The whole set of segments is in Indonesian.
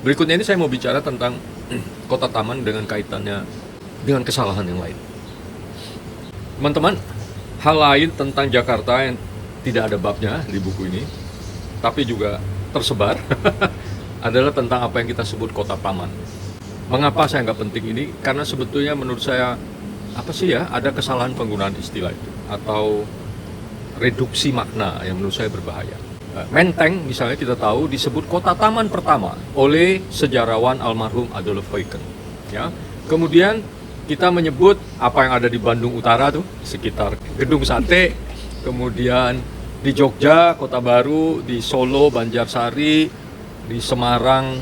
Berikutnya ini saya mau bicara tentang kota taman dengan kaitannya dengan kesalahan yang lain. Teman-teman, hal lain tentang Jakarta yang tidak ada babnya di buku ini, tapi juga tersebar, adalah tentang apa yang kita sebut kota taman. Mengapa saya nggak penting ini? Karena sebetulnya menurut saya, ada kesalahan penggunaan istilah itu, atau reduksi makna yang menurut saya berbahaya. Menteng misalnya kita tahu disebut kota taman pertama oleh sejarawan almarhum Adolf Eucken. Ya. Kemudian kita menyebut apa yang ada di Bandung Utara tuh, sekitar Gedung Sate, kemudian di Jogja, Kota Baru, di Solo, Banjarsari, di Semarang,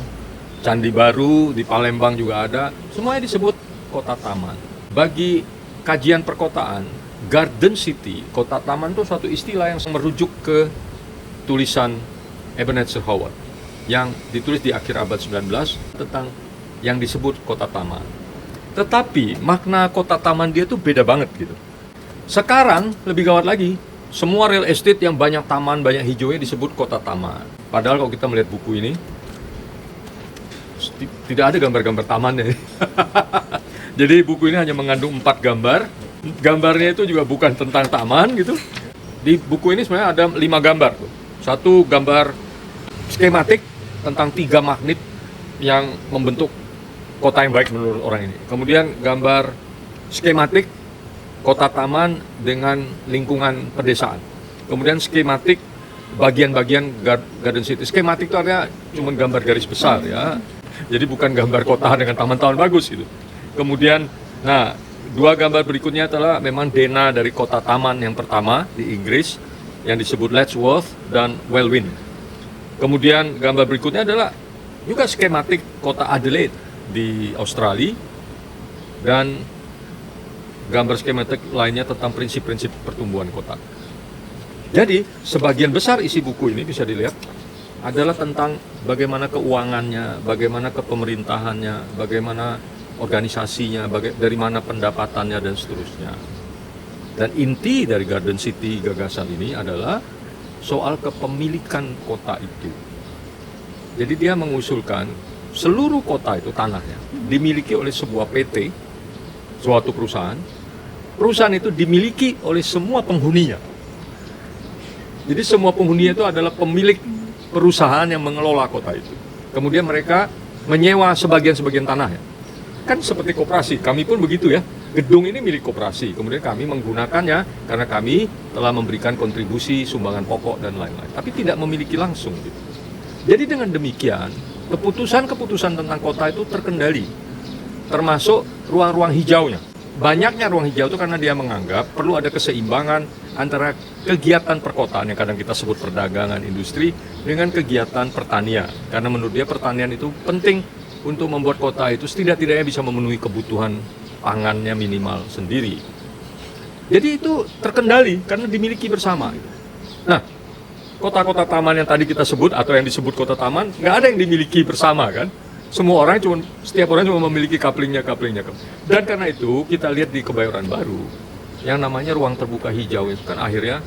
Candi Baru, di Palembang juga ada, semuanya disebut kota taman. Bagi kajian perkotaan, Garden City, kota taman itu suatu istilah yang merujuk ke tulisan Ebenezer Howard yang ditulis di akhir abad 19 tentang yang disebut kota taman. Tetapi makna kota taman dia tuh beda banget gitu. Sekarang lebih gawat lagi, semua real estate yang banyak taman, banyak hijaunya disebut kota taman. Padahal kalau kita melihat buku ini, tidak ada gambar-gambar tamannya. Jadi buku ini hanya mengandung 4 gambar. Gambarnya itu juga bukan tentang taman gitu. Di buku ini sebenarnya ada 5 gambar tuh. Satu gambar skematik tentang 3 magnet yang membentuk kota yang baik menurut orang ini. Kemudian gambar skematik kota taman dengan lingkungan pedesaan. Kemudian skematik bagian-bagian Garden City. Skematik itu artinya cuma gambar garis besar ya. Jadi bukan gambar kota dengan taman-taman bagus gitu. Kemudian, 2 gambar berikutnya adalah memang dena dari kota taman yang pertama di Inggris yang disebut Letchworth dan Welwyn. Kemudian gambar berikutnya adalah juga skematik kota Adelaide di Australia dan gambar skematik lainnya tentang prinsip-prinsip pertumbuhan kota. Jadi sebagian besar isi buku ini bisa dilihat adalah tentang bagaimana keuangannya, bagaimana kepemerintahannya, bagaimana organisasinya, dari mana pendapatannya dan seterusnya. Dan inti dari Garden City gagasan ini adalah soal kepemilikan kota itu. Jadi dia mengusulkan seluruh kota itu tanahnya dimiliki oleh sebuah PT, suatu perusahaan. Perusahaan itu dimiliki oleh semua penghuninya. Jadi semua penghuninya itu adalah pemilik perusahaan yang mengelola kota itu. Kemudian mereka menyewa sebagian-sebagian tanahnya. Kan seperti koperasi, kami pun begitu ya. Gedung ini milik koperasi, kemudian kami menggunakannya karena kami telah memberikan kontribusi, sumbangan pokok dan lain-lain. Tapi tidak memiliki langsung gitu. Jadi dengan demikian, keputusan-keputusan tentang kota itu terkendali, termasuk ruang-ruang hijaunya. Banyaknya ruang hijau itu karena dia menganggap perlu ada keseimbangan antara kegiatan perkotaan yang kadang kita sebut perdagangan, industri, dengan kegiatan pertanian. Karena menurut dia pertanian itu penting untuk membuat kota itu setidak-tidaknya bisa memenuhi kebutuhan pangannya minimal sendiri. Jadi itu terkendali karena dimiliki bersama. Nah, kota-kota taman yang tadi kita sebut atau yang disebut kota taman, nggak ada yang dimiliki bersama kan? Setiap orang cuma memiliki kaplingnya. Dan karena itu kita lihat di Kebayoran Baru, yang namanya ruang terbuka hijau itu kan akhirnya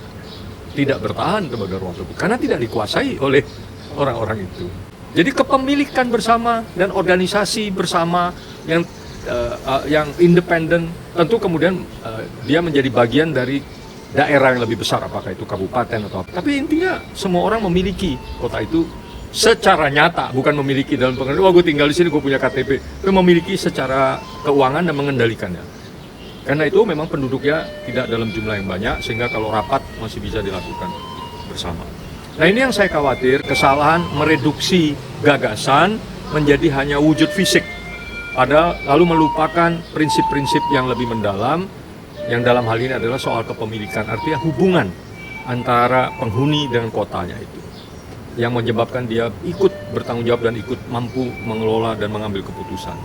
tidak bertahan sebagai ruang terbuka karena tidak dikuasai oleh orang-orang itu. Jadi kepemilikan bersama dan organisasi bersama yang independen tentu kemudian dia menjadi bagian dari daerah yang lebih besar, apakah itu kabupaten atau apa. Tapi intinya semua orang memiliki kota itu secara nyata, bukan memiliki dalam pengertian gue tinggal di sini, gue punya KTP, tapi memiliki secara keuangan dan mengendalikannya. Karena itu memang penduduknya tidak dalam jumlah yang banyak, sehingga kalau rapat masih bisa dilakukan bersama. Nah ini yang saya khawatir, kesalahan mereduksi gagasan menjadi hanya wujud fisik, padahal lalu melupakan prinsip-prinsip yang lebih mendalam, yang dalam hal ini adalah soal kepemilikan, artinya hubungan antara penghuni dengan kotanya itu, yang menyebabkan dia ikut bertanggung jawab dan ikut mampu mengelola dan mengambil keputusan.